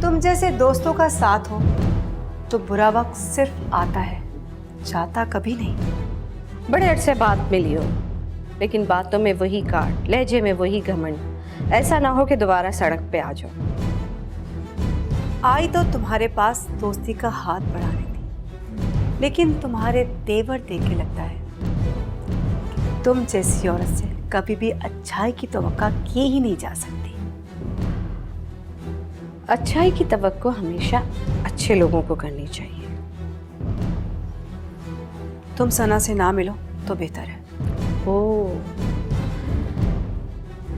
तुम जैसे दोस्तों का साथ हो तो बुरा वक्त सिर्फ आता है, जाता कभी नहीं। बड़े अरसे बाद मिली हो, लेकिन बातों में वही काट, लहजे में वही घमंड। ऐसा ना हो कि दोबारा सड़क पे आ जाओ। आई तो तुम्हारे पास दोस्ती का हाथ बढ़ाने थी, लेकिन तुम्हारे तेवर देख के लगता है कि तुम जैसी औरत से कभी भी अच्छाई की तवक्का की ही नहीं जा सकती। अच्छाई की तवक्को हमेशा अच्छे लोगों को करनी चाहिए। तुम सना से ना मिलो तो बेहतर है। ओह,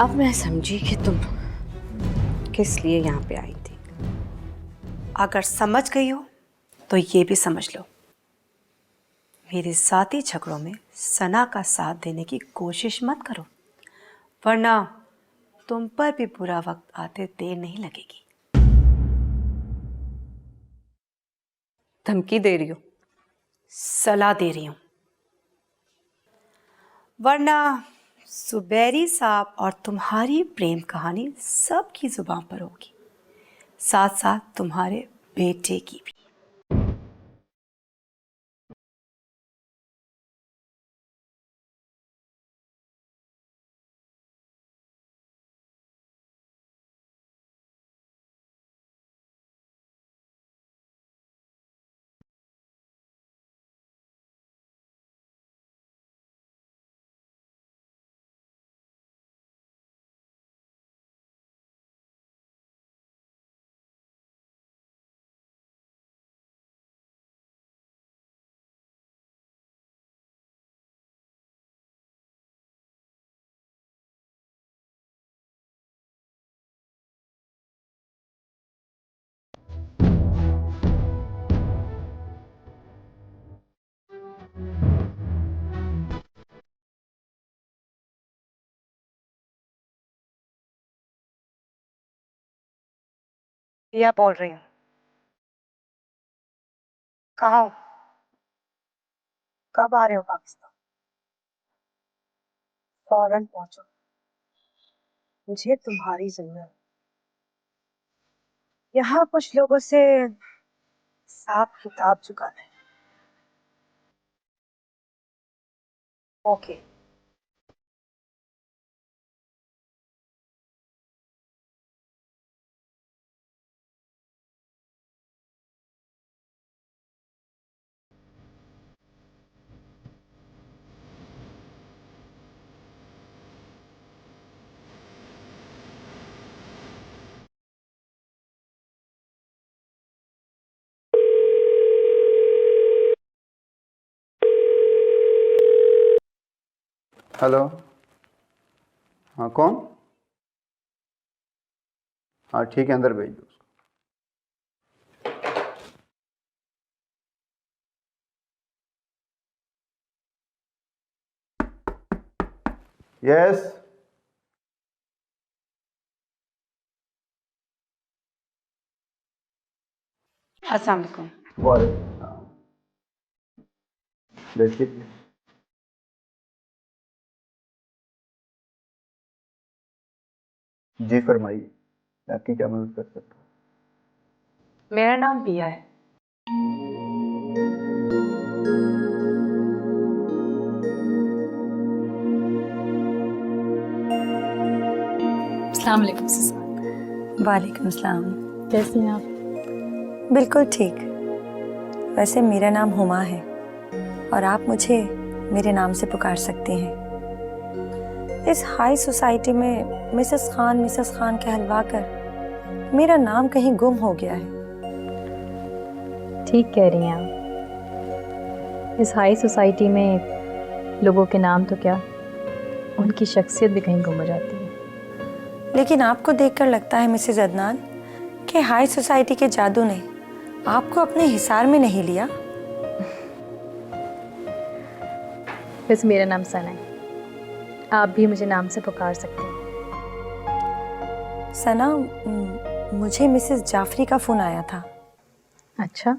अब मैं समझी कि तुम किस लिए यहाँ पे आई थी। अगर समझ गई हो तो ये भी समझ लो, मेरे साथी झगड़ों में सना का साथ देने की कोशिश मत करो, वरना तुम पर भी बुरा वक्त आते देर नहीं लगेगी। धमकी दे रही हो? सलाह दे रही हूं, वरना सुबेरी साहब और तुम्हारी प्रेम कहानी सबकी जुबान पर होगी, साथ साथ तुम्हारे बेटे की भी। या बोल रही हूँ। कहाँ हो? कब आ रहे हो पाकिस्तान? फौरन पहुंचो, मुझे तुम्हारी जरूरत है। यहाँ कुछ लोगों से हिसाब किताब चुकाना है। ओके। हेलो, हाँ कौन? हाँ ठीक है, अंदर भेज दो उसको। यस। अस्सलाम वालेकुम। वालेकुम। देखिए, जी फरमाइए, आपकी क्या मदद कर सकता हूँ? मेरा नाम पिया है। अस्सलाम वालेकुम ससुर। वालेकुम अस्सलाम। कैसी हैं आप? बिल्कुल ठीक। वैसे मेरा नाम हुमा है और आप मुझे मेरे नाम से पुकार सकती हैं। इस हाई सोसाइटी में मिसेस खान कहलवा कर मेरा नाम कहीं गुम हो गया है। ठीक कह रही हैं आप। इस हाई सोसाइटी में लोगों के नाम तो क्या, उनकी शख्सियत भी कहीं गुम हो जाती है। लेकिन आपको देखकर लगता है मिसेस अदनान कि हाई सोसाइटी के जादू ने आपको अपने हिसार में नहीं लिया। वैसे मेरा नाम सना है, आप भी मुझे नाम से पुकार सकते हैं। सना, मुझे मिसेस जाफरी का फ़ोन आया था। अच्छा,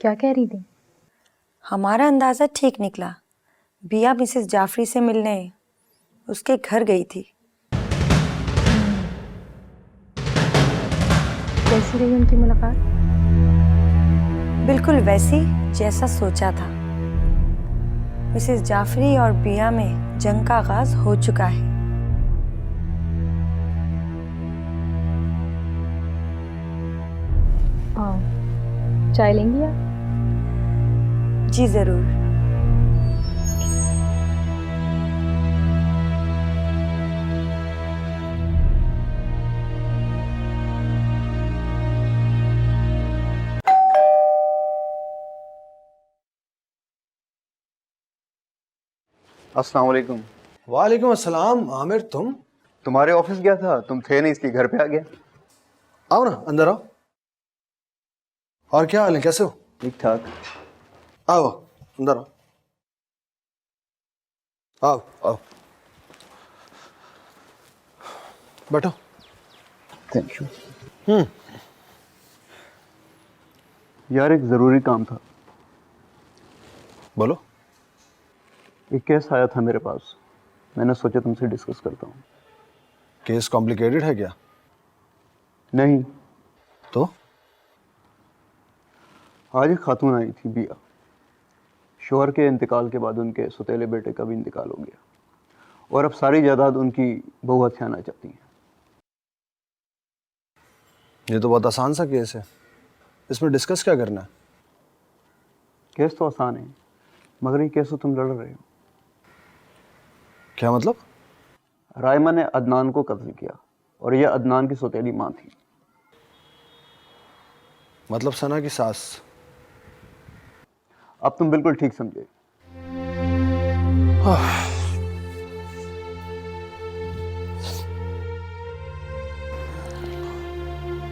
क्या कह रही थी? हमारा अंदाज़ा ठीक निकला। बिया मिसेस जाफरी से मिलने उसके घर गई थी। कैसी रही उनकी मुलाकात? बिल्कुल वैसी जैसा सोचा था। मिसेस जाफरी और बिया में जंग का आगाज हो चुका है। हाँ, चाय लेंगी आप? जी जरूर। अस्सलाम वालेकुम। वालेकुम अस्सलाम। आमिर, तुम? तुम्हारे ऑफिस गया था, तुम थे नहीं, इसलिए घर पे आ गया। आओ ना, अंदर आओ। और क्या हाल है, कैसे हो? ठीक ठाक। आओ अंदर आओ। आओ आओ, बैठो। Thank you. यार एक ज़रूरी काम था। बोलो। एक केस आया था मेरे पास, मैंने सोचा तुमसे डिस्कस करता हूँ। केस कॉम्प्लिकेटेड है क्या? नहीं, तो आज एक खातून आई थी, बिया। शोहर के इंतकाल के बाद उनके सौतेले बेटे का भी इंतकाल हो गया और अब सारी जायदाद उनकी बहू हथियाना चाहती हैं। ये तो बहुत आसान सा केस है, इसमें डिस्कस क्या करना है? केस तो आसान है, मगर ये केस तो तुम लड़ रहे हो। क्या मतलब? रायमा ने अदनान को कत्ल किया और यह अदनान की सौतेली माँ थी। मतलब सना की सास? अब तुम बिल्कुल ठीक समझे।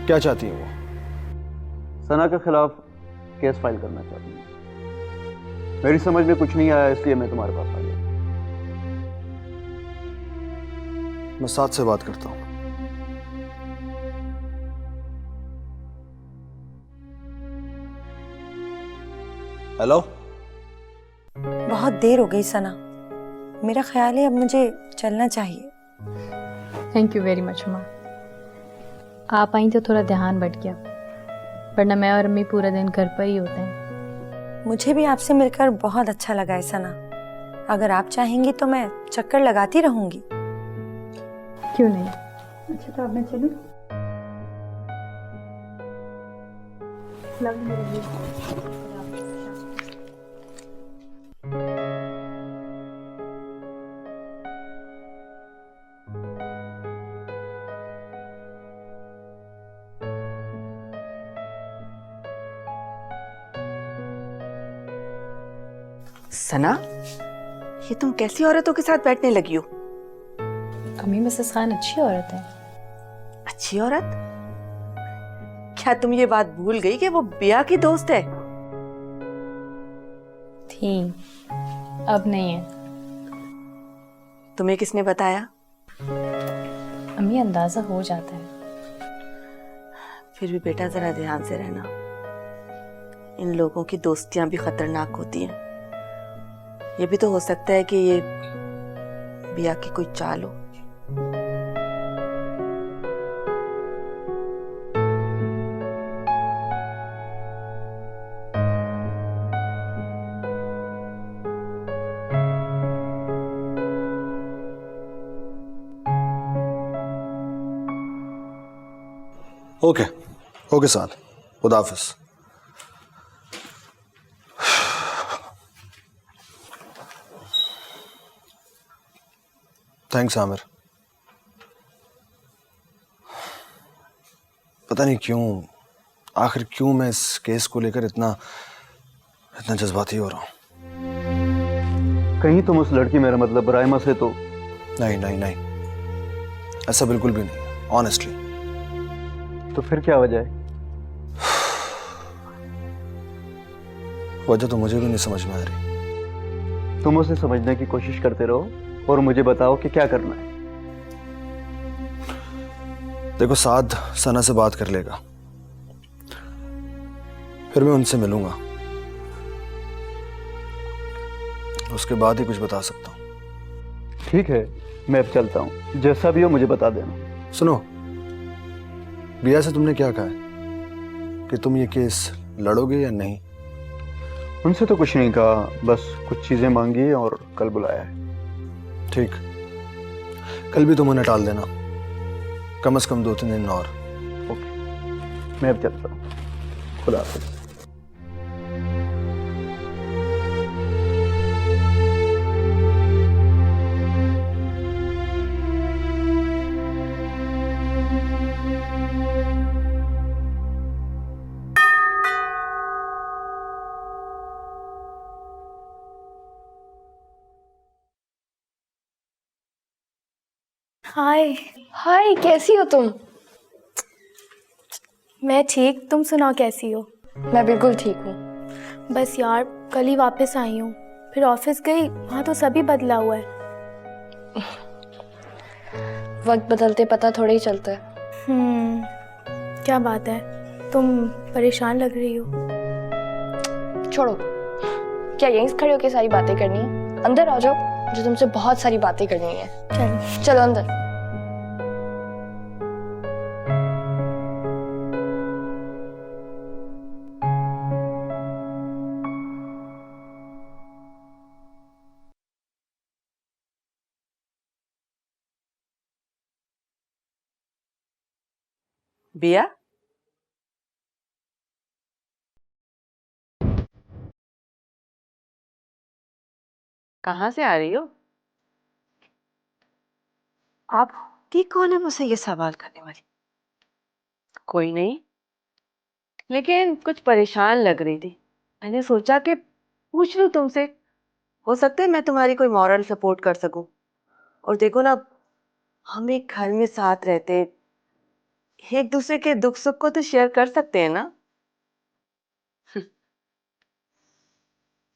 क्या चाहती है वो? सना के खिलाफ केस फाइल करना चाहती हूँ। मेरी समझ में कुछ नहीं आया, इसलिए मैं तुम्हारे पास आ गया। मैं साथ से बात करता हूँ। हेलो। बहुत देर हो गई सना, मेरा ख्याल है अब मुझे चलना चाहिए। थैंक यू वेरी मच माँ। आप आई तो थोड़ा ध्यान बट गया, वरना मैं और अम्मी पूरा दिन घर पर ही होते हैं। मुझे भी आपसे मिलकर बहुत अच्छा लगा है सना। अगर आप चाहेंगी तो मैं चक्कर लगाती रहूंगी। क्यों नहीं? अच्छा तो अब मैं चलूं? सना, ये तुम कैसी औरतों के साथ बैठने लगी हो? अम्मी मिसेस खान अच्छी औरत है। अच्छी औरत? क्या तुम ये बात भूल गई कि वो बिया की दोस्त है? थी, अब नहीं है। तुम्हें किसने बताया? अम्मी अंदाजा हो जाता है। फिर भी बेटा जरा ध्यान से रहना, इन लोगों की दोस्तियां भी खतरनाक होती हैं। ये भी तो हो सकता है कि ये बिया की कोई चाल हो। ओके ओके साल, खुदा हाफिज। थैंक्स आमिर। पता नहीं क्यों, आखिर क्यों मैं इस केस को लेकर इतना जज्बाती हो रहा हूँ। कहीं तुम उस लड़की, मेरा मतलब रायमा से तो नहीं नहीं नहीं, ऐसा बिल्कुल भी नहीं, ऑनेस्टली। तो फिर क्या वजह है? वजह तो मुझे भी नहीं समझ में आ रही। तुम उसे समझने की कोशिश करते रहो और मुझे बताओ कि क्या करना है। देखो, साद सना से बात कर लेगा, फिर मैं उनसे मिलूंगा, उसके बाद ही कुछ बता सकता हूँ। ठीक है, मैं अब चलता हूँ। जैसा भी हो मुझे बता देना। सुनो, बिया से तुमने क्या कहा है? कि तुम ये केस लड़ोगे या नहीं? उनसे तो कुछ नहीं कहा, बस कुछ चीज़ें मांगी और कल बुलाया है। ठीक, कल भी तुम उन्हें टाल देना, कम से कम 2-3 दिन और। ओके, मैं अब चलता हूँ। खुदा हाफिज़। हाय। हाय, कैसी हो तुम? मैं ठीक, तुम सुनाओ कैसी हो? मैं बिल्कुल ठीक हूँ। बस यार, कल ही वापस आई हूँ, फिर ऑफिस गई, वहाँ तो सभी बदला हुआ है। वक्त बदलते पता थोड़ा ही चलता है। क्या बात है, तुम परेशान लग रही हो। छोड़ो, क्या यहीं खड़े होकर सारी बातें करनी है? अंदर आ जाओ, मुझे तुमसे बहुत सारी बातें करनी है। चलो चलो अंदर। बिया, कहाँ से आ रही हो? आप की कौन है मुझसे ये सवाल करने वाली? कोई नहीं, लेकिन कुछ परेशान लग रही थी। मैंने सोचा कि पूछ लूं तुमसे, हो सकता है मैं तुम्हारी कोई मॉरल सपोर्ट कर सकूं। और देखो ना, हम एक घर में साथ रहते, एक दूसरे के दुख सुख को तो शेयर कर सकते हैं ना।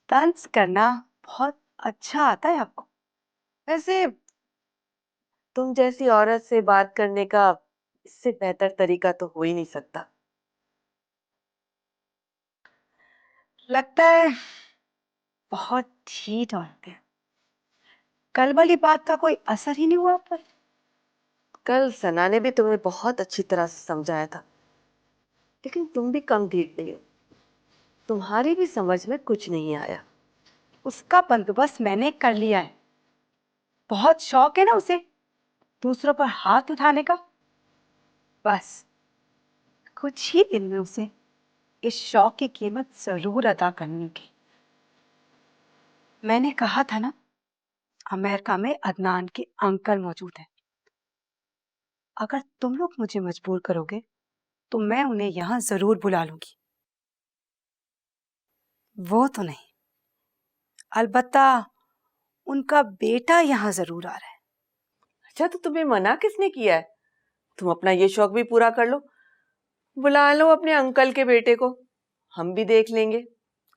डांस करना बहुत अच्छा आता है आपको। वैसे तुम जैसी औरत से बात करने का इससे बेहतर तरीका तो हो ही नहीं सकता। लगता है बहुत ठीक औरत है। कल वाली बात का कोई असर ही नहीं हुआ आप पर? कल सना ने भी तुम्हें बहुत अच्छी तरह से समझाया था, लेकिन तुम भी कम ढीठ नहीं हो। तुम्हारी भी समझ में कुछ नहीं आया। उसका बंदोबस्त मैंने कर लिया है। बहुत शौक है ना उसे दूसरों पर हाथ उठाने का। बस कुछ ही दिन में उसे इस शौक की कीमत जरूर अदा करनी की। मैंने कहा था ना, अमेरिका में अदनान के अंकल मौजूद हैं। अगर तुम लोग मुझे मजबूर करोगे तो मैं उन्हें यहां जरूर बुला लूंगी। वो तो नहीं, अलबत्ता उनका बेटा यहां जरूर आ रहा है। अच्छा, तो तुम्हें मना किसने किया है? तुम अपना ये शौक भी पूरा कर लो, बुला लो अपने अंकल के बेटे को। हम भी देख लेंगे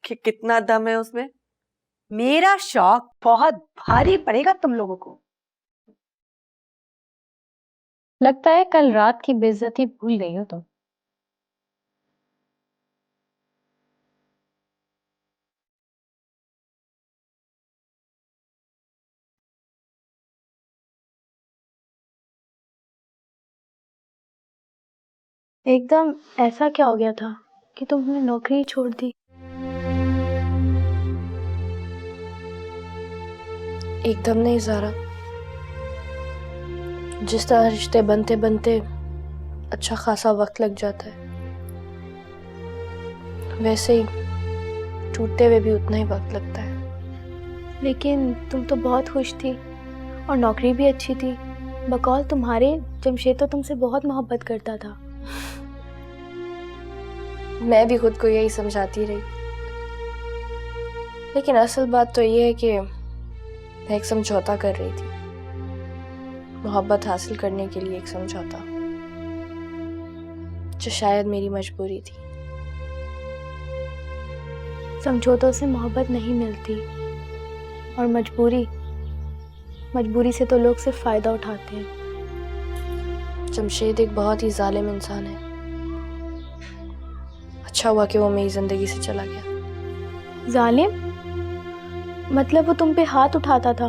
कि कितना दम है उसमें। मेरा शौक बहुत भारी पड़ेगा तुम लोगों को। लगता है कल रात की बेइज्जती भूल गई हो तुम। एकदम ऐसा क्या हो गया था कि तुमने नौकरी ही छोड़ दी? एकदम नहीं ज़ारा, जिस तरह रिश्ते बनते बनते अच्छा खासा वक्त लग जाता है, वैसे ही टूटते हुए भी उतना ही वक्त लगता है। लेकिन तुम तो बहुत खुश थी और नौकरी भी अच्छी थी। बकौल तुम्हारे जमशेद तो तुमसे बहुत मोहब्बत करता था। मैं भी खुद को यही समझाती रही, लेकिन असल बात तो ये है कि मैं एक समझौता कर रही थी, मोहब्बत हासिल करने के लिए एक समझौता, जो शायद मेरी मजबूरी थी। समझौतों से मोहब्बत नहीं मिलती, और मजबूरी से तो लोग सिर्फ फायदा उठाते हैं। जमशेद एक बहुत ही जालिम इंसान है। अच्छा हुआ कि वो मेरी जिंदगी से चला गया। जालिम? मतलब वो तुम पे हाथ उठाता था?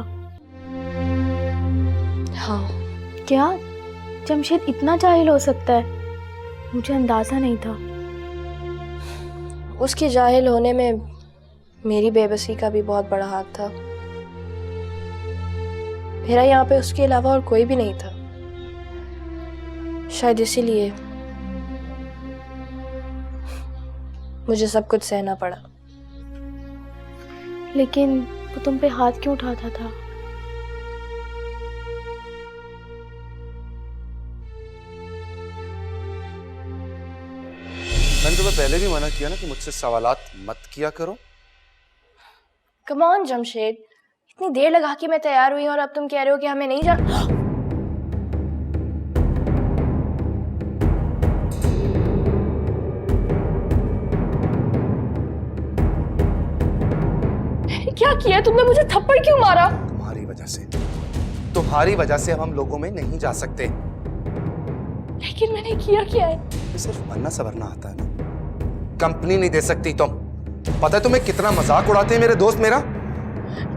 हाँ। क्या जमशेद इतना जाहिल हो सकता है? मुझे अंदाजा नहीं था। उसके जाहिल होने में मेरी बेबसी का भी बहुत बड़ा हाथ था। मेरा यहाँ पे उसके अलावा और कोई भी नहीं था। शायद इसीलिए मुझे सब कुछ सहना पड़ा। लेकिन वो तुम पे हाथ क्यों उठाता था? मैंने तुम्हें पहले भी मना किया ना कि मुझसे सवालात मत किया करो। कम ऑन जमशेद, इतनी देर लगा के मैं तैयार हुई और अब तुम कह रहे हो कि हमें नहीं जा। क्या किया तुमने? मुझे थप्पड़ क्यों मारा? तुम्हारी वजह से अब हम लोगों में नहीं जा सकते। लेकिन मैंने किया क्या है? तो सिर्फ मरना सवरना आता है ना। कंपनी नहीं दे सकती तुम। पता है तुम्हें कितना मजाक उड़ाते हैं मेरे दोस्त मेरा।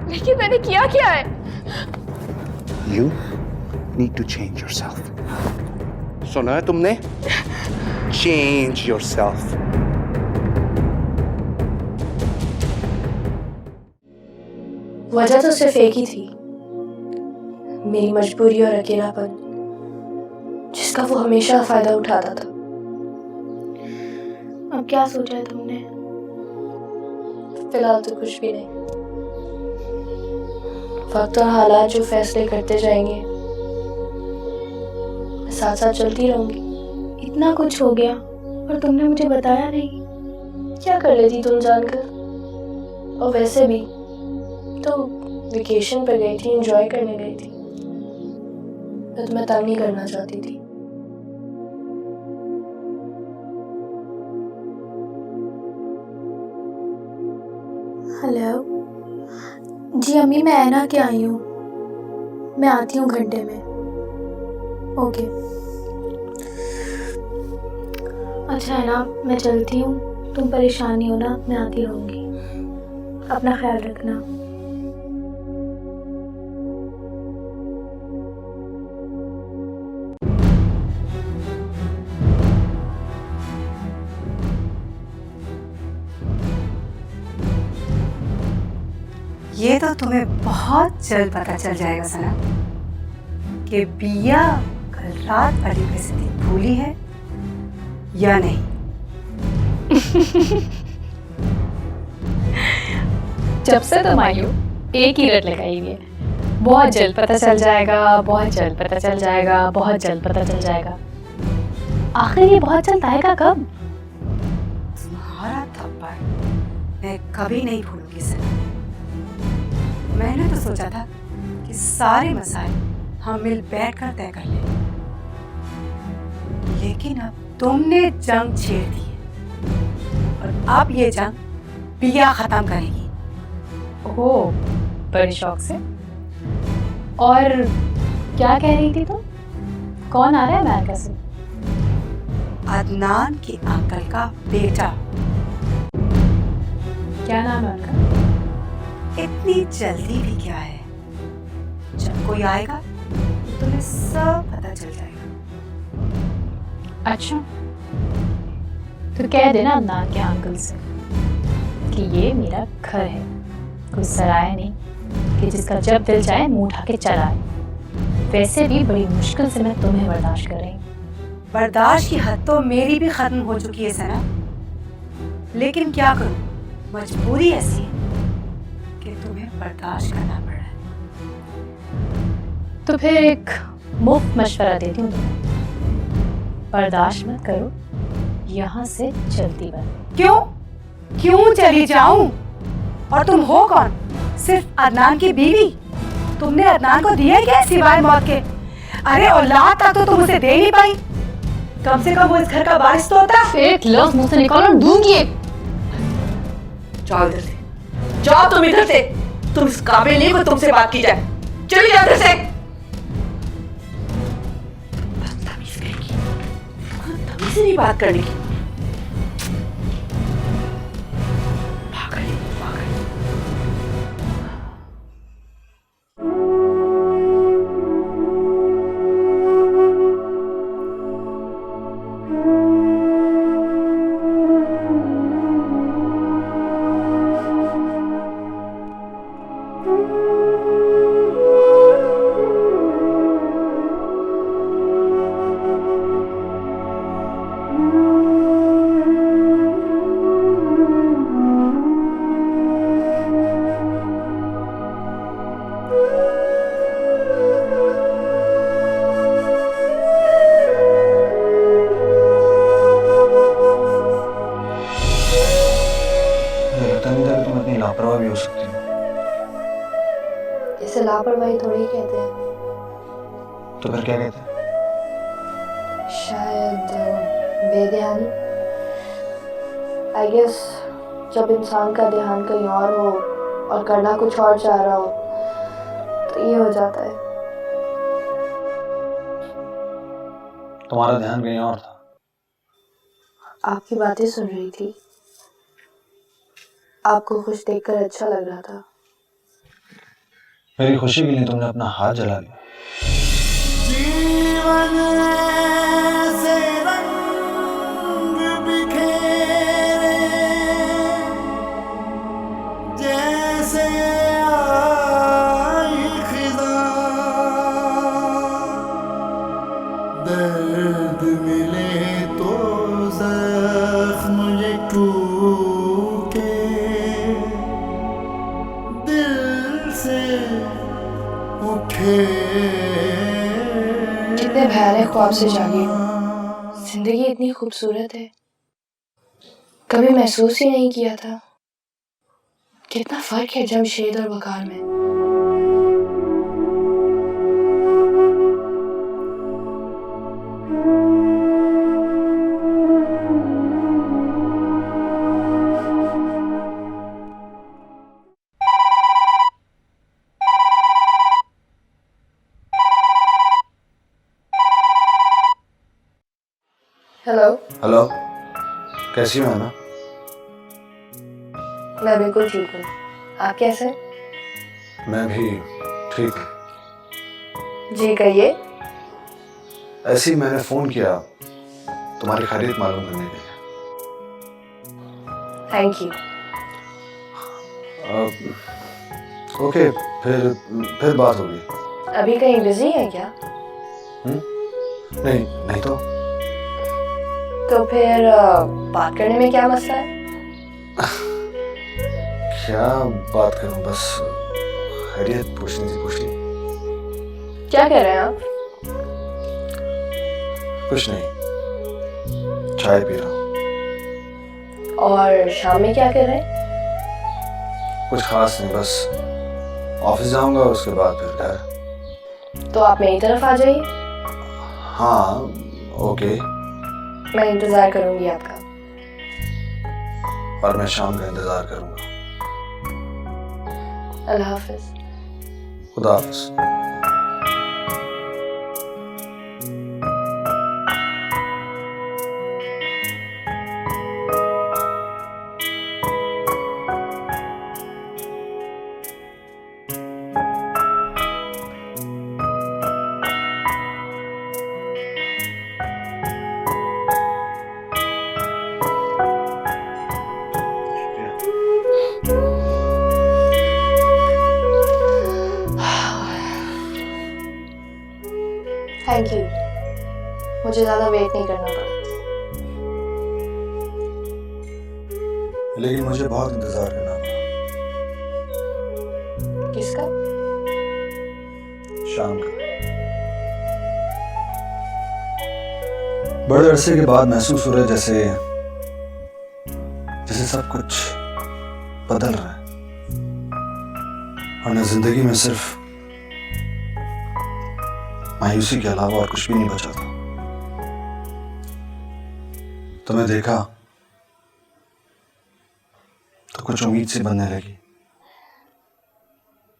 लेकिन मैंने किया क्या है? You need to change yourself. सुना है तुमने? Change yourself. वजह तो सिर्फ एक ही थी, मेरी मजबूरी और अकेलापन, जिसका वो हमेशा फायदा उठाता था। अब क्या सोचा है तुमने? फिलहाल तो कुछ भी नहीं। वक्त और हालात जो फैसले करते जाएंगे, मैं साथ साथ चलती रहूंगी। इतना कुछ हो गया और तुमने मुझे बताया नहीं। क्या कर लेती तुम जानकर? और वैसे भी तो वेकेशन पे गई थी, एंजॉय करने गई थी। मैं तुम्हें तंग नहीं करना चाहती थी। हेलो जी अम्मी, मैं ऐना के आई हूँ। मैं आती हूँ घंटे में। ओके। अच्छा है ना, मैं चलती हूँ। तुम परेशान नहीं होना, मैं आती रहूँगी। अपना ख्याल रखना। ये तो तुम्हें बहुत जल्द पता चल जाएगा सना कि बिया कल रात वाली बेइज्जती भूली है या नहीं। जब से तुम आई हो एक ही रट लगाई हुई है, बहुत जल्द पता चल जाएगा, बहुत जल्द पता चल जाएगा, बहुत जल्द पता चल जाएगा। आखिर ये बहुत जल्द आएगा कब? तुम्हारा थप्पड़ मैं कभी नहीं भूलूंगी सना। मैंने तो सोचा था कि सारे मसाइल हम मिल बैठकर तय कर लें, लेकिन अब तुमने जंग छेड़ दी है और अब ये जंग बिया खत्म करेगी। ओह, बड़े शौक से। और क्या कह रही थी तुम? कौन आ रहा है अमेरिका से? अदनान के अंकल का बेटा। क्या नाम है उनका? इतनी जल्दी भी क्या है, जब कोई आएगा तो तुम्हें सब पता चल जाएगा। अच्छा, तो कह देना अदनान के अंकल से कि ये मेरा घर है, कोई सराय नहीं कि जिसका जब दिल चाहे मुंह उठा के चला आए। वैसे भी बड़ी मुश्किल से मैं तुम्हें बर्दाश्त कर रही हूँ। बर्दाश्त की हद तो मेरी भी खत्म हो चुकी है सना, लेकिन क्या करूं, मजबूरी ऐसी है कि तुम्हें बर्दाश्त करना पड़ रहा है। तो फिर एक मुफ्त मशवरा देती हूँ तुम्हें, बर्दाश्त मत करो, यहाँ से चलती बनो। क्यों क्यों चली जाऊं? और तुम हो कौन? सिर्फ अदनान की बीवी? तुमने अदनान को दिया क्या सिवाय मौत के? अरे औलाद तक तो तुम उसे दे नहीं पाई। कम से कम वो इस घर का वारिस तो होता। एक लफ्ज मुंह से निकालो दूंगी। जाओ इधर से, जाओ तुम इधर से। तुम इस काबिल नहीं को तुमसे बात की जाए। चली जाओ इधर से। बदतमीज कहेगी, तमीज से नहीं बात करने की। लापरवाही थोड़ी कहते हैं। तो फिर क्या कहते हैं? शायद बेध्यानी। आई गेस जब इंसान का ध्यान कहीं और हो और करना कुछ और चाह रहा हो तो ये हो जाता है। तुम्हारा ध्यान कहीं और था। आपकी बातें सुन रही थी, आपको खुश देखकर अच्छा लग रहा था। मेरी खुशी के लिए तुमने अपना हाथ जला लिया। जीवन से रंग बिखेरे जैसे आई खिज़ां, दर्द मिले तो जख्म ये टूटे, दिल से उठे। कितने भयानक ख्वाब से जागी हूँ। जिंदगी इतनी खूबसूरत है, कभी महसूस ही नहीं किया था। कितना फर्क है जमशेद और वकार में। हेलो। हेलो, कैसी हो ना? मैं बिल्कुल ठीक हूँ, आप कैसे? मैं भी ठीक हूँ। जी कहिए। ऐसे ही मैंने फोन किया तुम्हारी खैरियत मालूम करने के लिए। Thank you. ओके, फिर बात होगी। अभी कहीं बिजी है क्या? नहीं नहीं तो फिर बात करने में क्या मसला है? क्या बात करूं, बस खैरियत पूछनी थी, पूछ ली। क्या कह रहे हैं आप? कुछ नहीं, चाय पी रहा हूँ। और शाम में क्या कर रहे हैं? कुछ खास नहीं, बस ऑफिस जाऊंगा, उसके बाद फिर घर। तो आप मेरी तरफ आ जाइए। हाँ ओके। मैं इंतजार करूंगी आपका। और मैं शाम का इंतजार करूंगा। अल्लाह हाफिज। खुदा हाफिज। थैंक यू, मुझे ज्यादा वेट नहीं करना पड़ा। लेकिन मुझे बहुत इंतजार करना पड़ा। किसका? शाम का। बड़े अरसे के बाद महसूस हो रहा है जैसे सब कुछ बदल रहा है, वरना जिंदगी में सिर्फ मायूसी के अलावा और कुछ भी नहीं बचा था। तुम्हें देखा तो कुछ उम्मीद सी बनने लगी।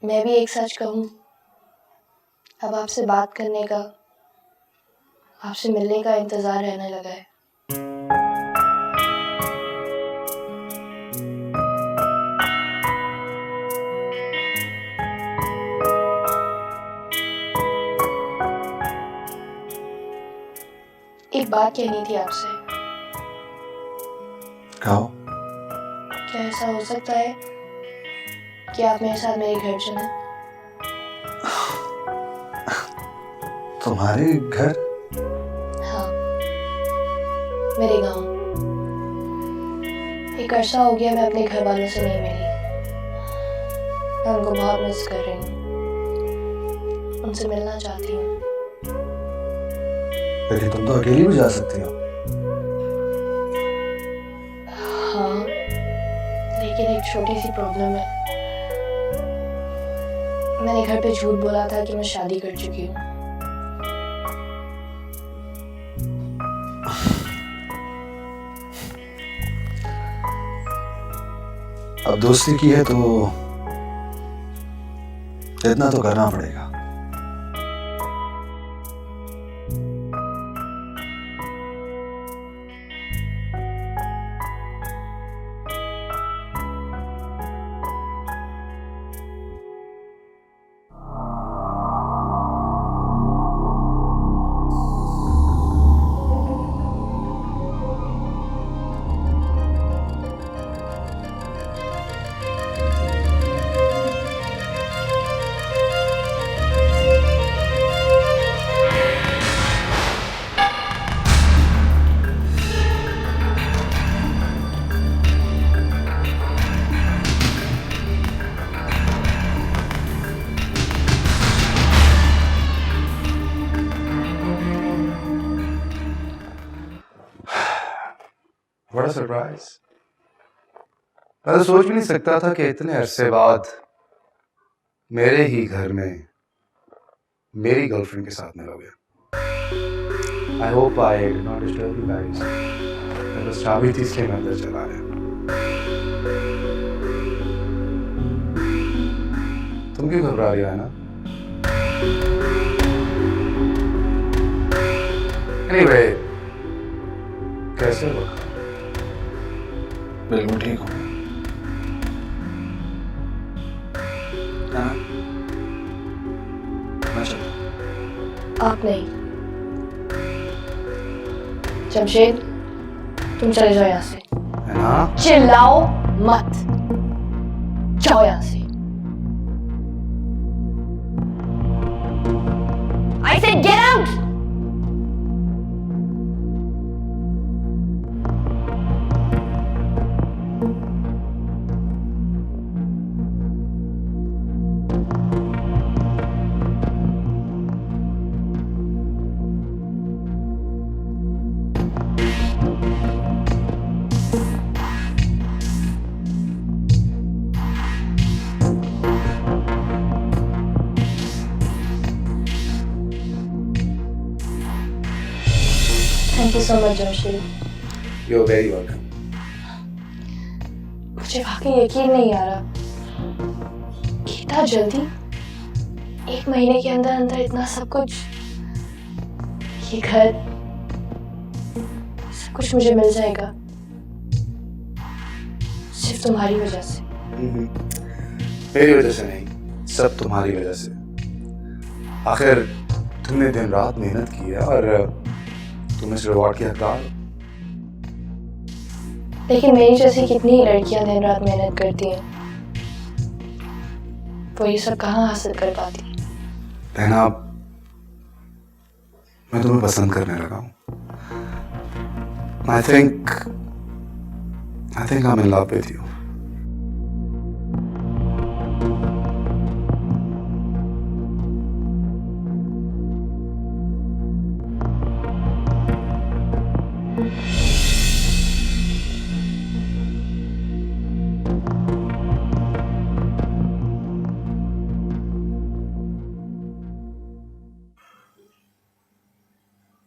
मैं भी एक सच कहूँ, अब आपसे बात करने का, आपसे मिलने का इंतजार रहने लगा है। एक बात कहनी थी आपसे। कहो। क्या ऐसा हो सकता है कि आप मेरे साथ मेरे घर चलें? तुम्हारे घर? हाँ, मेरे गांव। एक अरसा हो गया मैं अपने घर वालों से नहीं मिली। मैं उनको बहुत मिस कर रही हूँ, उनसे मिलना चाहती हूँ। लेकिन तुम तो अकेली भी जा सकती हो। हाँ, लेकिन एक छोटी सी प्रॉब्लम है। मैंने घर पे झूठ बोला था कि मैं शादी कर चुकी हूँ। अब दोस्ती की है तो इतना तो करना पड़ेगा। बड़ा सरप्राइज। मैं तो सोच भी नहीं सकता था कि इतने अरसे बाद मेरे ही घर में मेरी गर्लफ्रेंड के साथ मिलोगे। I hope I did not disturb you guys. बस चाबी थी इसलिए मैं अंदर चला आया। तुम क्यों घबरा रही हो ना? एनीवे, कैसे हो? बिल्कुल ठीक हूँ। मैं चलता। आप नहीं, जमशेद तुम चले जाओ यहाँ से। चिल्लाओ मत, जाओ यहाँ से। I said get out! Thank you so much, Jamshed. You're very welcome. मुझे वाकई यकीन नहीं आ रहा कि इतना जल्दी 1 महीने के अंदर अंदर इतना सब कुछ, ये घर, सब कुछ मुझे मिल जाएगा सिर्फ तुम्हारी वजह से। मेरी वजह से नहीं, सब तुम्हारी वजह से। आखिर तुमने दिन रात मेहनत की है और तुम इस रिवॉर्ड की हकदार। लेकिन मेरी जैसी कितनी लड़कियां दिन रात मेहनत करती हैं, वो ये सब कहाँ हासिल कर पाती। रहना, मैं तुम्हें पसंद करने लगा हूँ। I think I'm in love with you.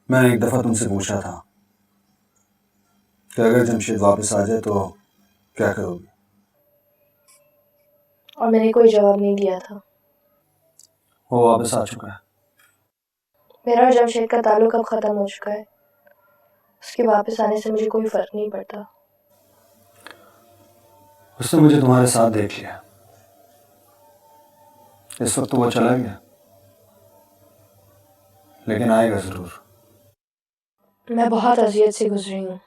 मैंने एक दफा तुमसे पूछा था कि अगर जमशेद वापस आ जाए तो क्या करोगी, और मैंने कोई जवाब नहीं दिया था। वो वापस आ चुका है। मेरा और जमशेद का ताल्लुक अब खत्म हो चुका है। उसके वापस आने से मुझे कोई फर्क नहीं पड़ता। उसने मुझे तुम्हारे साथ देख लिया। इस वक्त तो वो चला गया, लेकिन आएगा जरूर। मैं बहुत अजियत से गुजरी हूँ,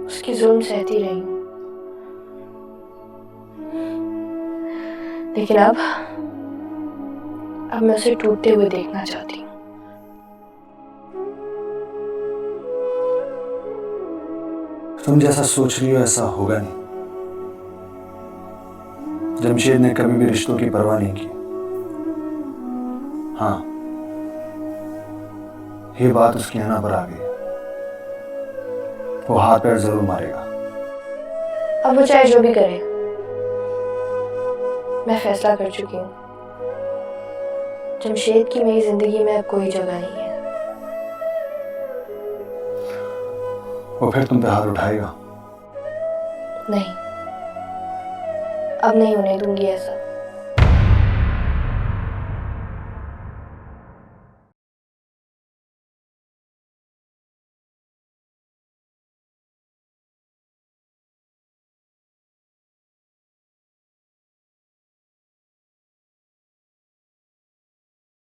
उसकी जुल्म सहती रही हूँ, लेकिन अब मैं उसे टूटते हुए देखना चाहती हूँ। तुम जैसा सोच रही हो ऐसा होगा नहीं। जमशेद ने कभी भी रिश्तों की परवाह नहीं की। हाँ, ये बात उसकी आना पर आ गई। वो हाथ पैर जरूर मारेगा। अब वो चाहे जो भी करे, मैं फैसला कर चुकी हूँ, जमशेद की मेरी जिंदगी में अब कोई जगह नहीं है। वो फिर तुम पे हाथ उठाएगा? नहीं, अब नहीं होने दूंगी ऐसा।